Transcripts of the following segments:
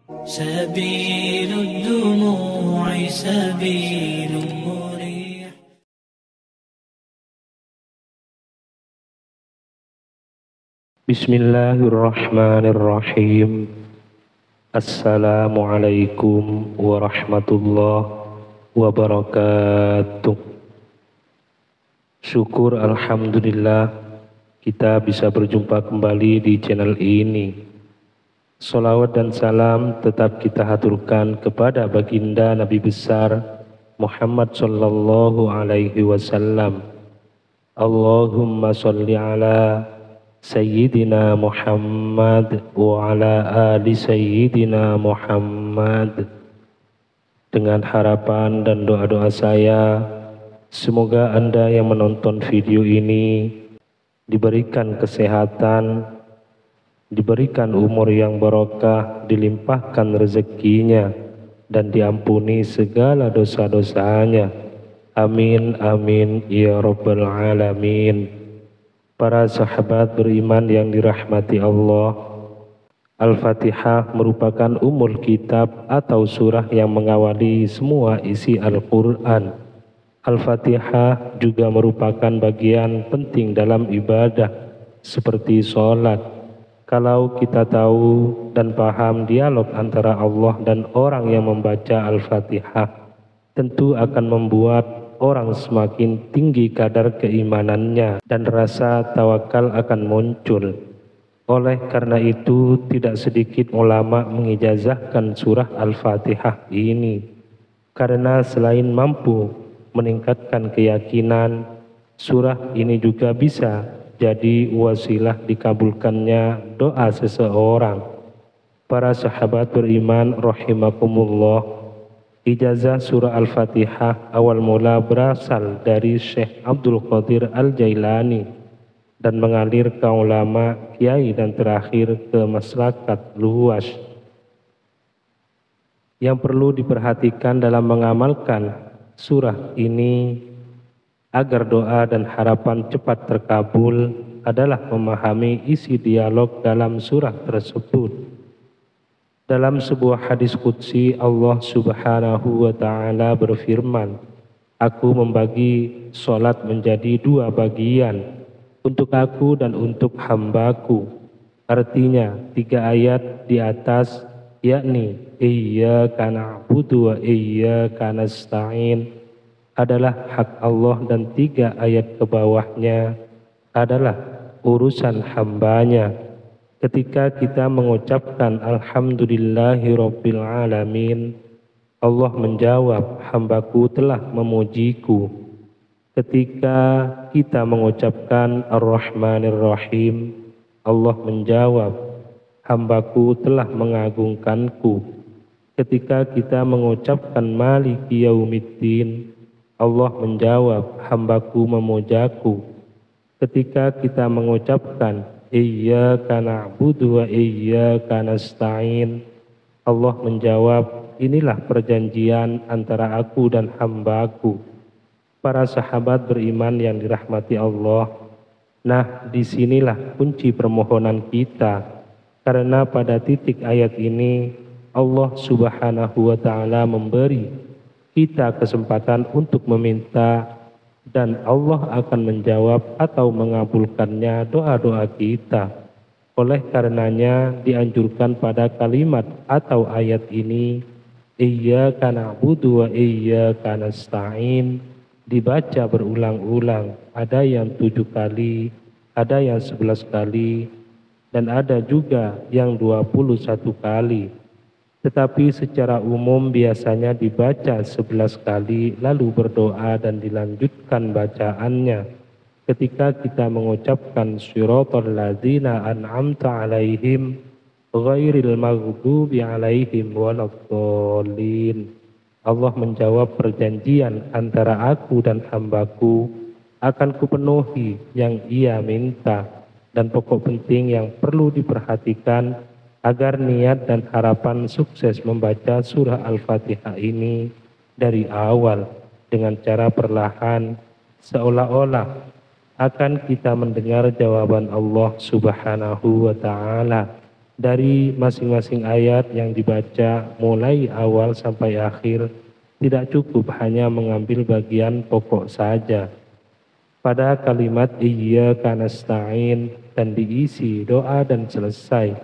سبيل الدموع سبيل مريح. Bismillahirrahmanirrahim. Assalamualaikum warahmatullahi wabarakatuh. Syukur alhamdulillah kita bisa berjumpa kembali di channel ini. Salawat dan salam tetap kita haturkan kepada baginda Nabi besar Muhammad sallallahu alaihi wasallam. Allahumma sholli ala Sayyidina Muhammad wa ala ali Sayyidina Muhammad. Dengan harapan dan doa-doa saya, semoga Anda yang menonton video ini diberikan kesehatan, diberikan umur yang barokah, dilimpahkan rezekinya, dan diampuni segala dosa-dosanya. Amin, amin, ya rabbal alamin. Para sahabat beriman yang dirahmati Allah, Al-Fatihah merupakan ummul kitab atau surah yang mengawali semua isi Al-Quran. Al-Fatihah juga merupakan bagian penting dalam ibadah seperti sholat. Kalau kita tahu dan paham dialog antara Allah dan orang yang membaca Al-Fatihah, tentu akan membuat orang semakin tinggi kadar keimanannya dan rasa tawakal akan muncul. Oleh karena itu, tidak sedikit ulama mengijazahkan surah Al-Fatihah ini, karena selain mampu meningkatkan keyakinan, surah ini juga bisa jadi wasilah dikabulkannya doa seseorang. Para sahabat beriman rahimakumullah, ijazah surah Al-Fatihah awal mula berasal dari Syekh Abdul Qadir Al-Jailani dan mengalir ke ulama, kiai, dan terakhir ke masyarakat luas. Yang perlu diperhatikan dalam mengamalkan surah ini agar doa dan harapan cepat terkabul adalah memahami isi dialog dalam surah tersebut. Dalam sebuah hadis qudsi, Allah subhanahu wa ta'ala berfirman, "Aku membagi sholat menjadi dua bagian, untuk aku dan untuk hambaku." Artinya 3 ayat di atas, yakni iyyaka na'budu wa iyyaka nasta'in, adalah hak Allah, dan 3 ayat ke bawahnya adalah urusan hambanya. Ketika kita mengucapkan Alhamdulillahi Rabbil Alamin, Allah menjawab, "Hambaku telah memujiku." Ketika kita mengucapkan Ar-Rahmanir Rahim, Allah menjawab, "Hambaku telah mengagungkanku." Ketika kita mengucapkan Maliki Yaumiddin, Allah menjawab, "Hambaku memujaku." Ketika kita mengucapkan Iyyaka na'budu wa iyyaka nasta'in, Allah menjawab, "Inilah perjanjian antara aku dan hambaku." Para sahabat beriman yang dirahmati Allah, nah disinilah kunci permohonan kita, karena pada titik ayat ini Allah subhanahu wa ta'ala memberi kita kesempatan untuk meminta, dan Allah akan menjawab atau mengabulkannya doa-doa kita. Oleh karenanya dianjurkan pada kalimat atau ayat ini, Iyyaka na'budu wa iyyaka nasta'in, dibaca berulang-ulang. Ada yang 7 kali, ada yang 11 kali, dan ada juga yang 21 kali. Tetapi secara umum biasanya dibaca 11 kali lalu berdoa dan dilanjutkan bacaannya. Ketika kita mengucapkan Shiratal ladzina an'amta alaihim ghairil maghdubi alaihim waladdallin, Allah menjawab, perjanjian antara aku dan hambaku akan kupenuhi yang ia minta. Dan pokok penting yang perlu diperhatikan agar niat dan harapan sukses membaca surah Al-Fatihah ini dari awal dengan cara perlahan, seolah-olah akan kita mendengar jawaban Allah subhanahu wa ta'ala. Dari masing-masing ayat yang dibaca mulai awal sampai akhir tidak cukup hanya mengambil bagian pokok saja. Pada kalimat iyyaka nasta'in dan diisi doa dan selesai,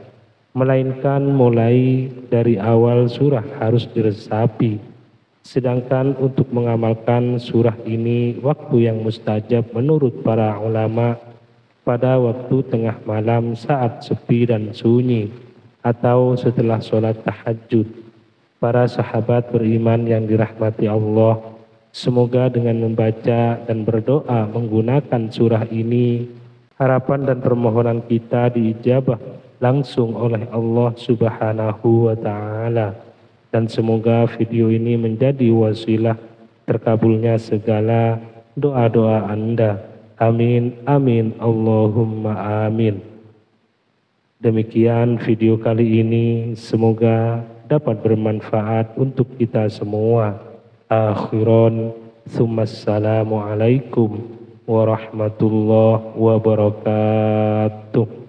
melainkan mulai dari awal surah harus diresapi. Sedangkan untuk mengamalkan surah ini waktu yang mustajab menurut para ulama pada waktu tengah malam saat sepi dan sunyi atau setelah sholat tahajud. Para sahabat beriman yang dirahmati Allah, semoga dengan membaca dan berdoa menggunakan surah ini, harapan dan permohonan kita diijabah langsung oleh Allah Subhanahu wa Ta'ala. Dan semoga video ini menjadi wasilah terkabulnya segala doa-doa Anda. Amin, amin, Allahumma amin. Demikian video kali ini, semoga dapat bermanfaat untuk kita semua. Akhiran, Assalamualaikum warahmatullahi wabarakatuh.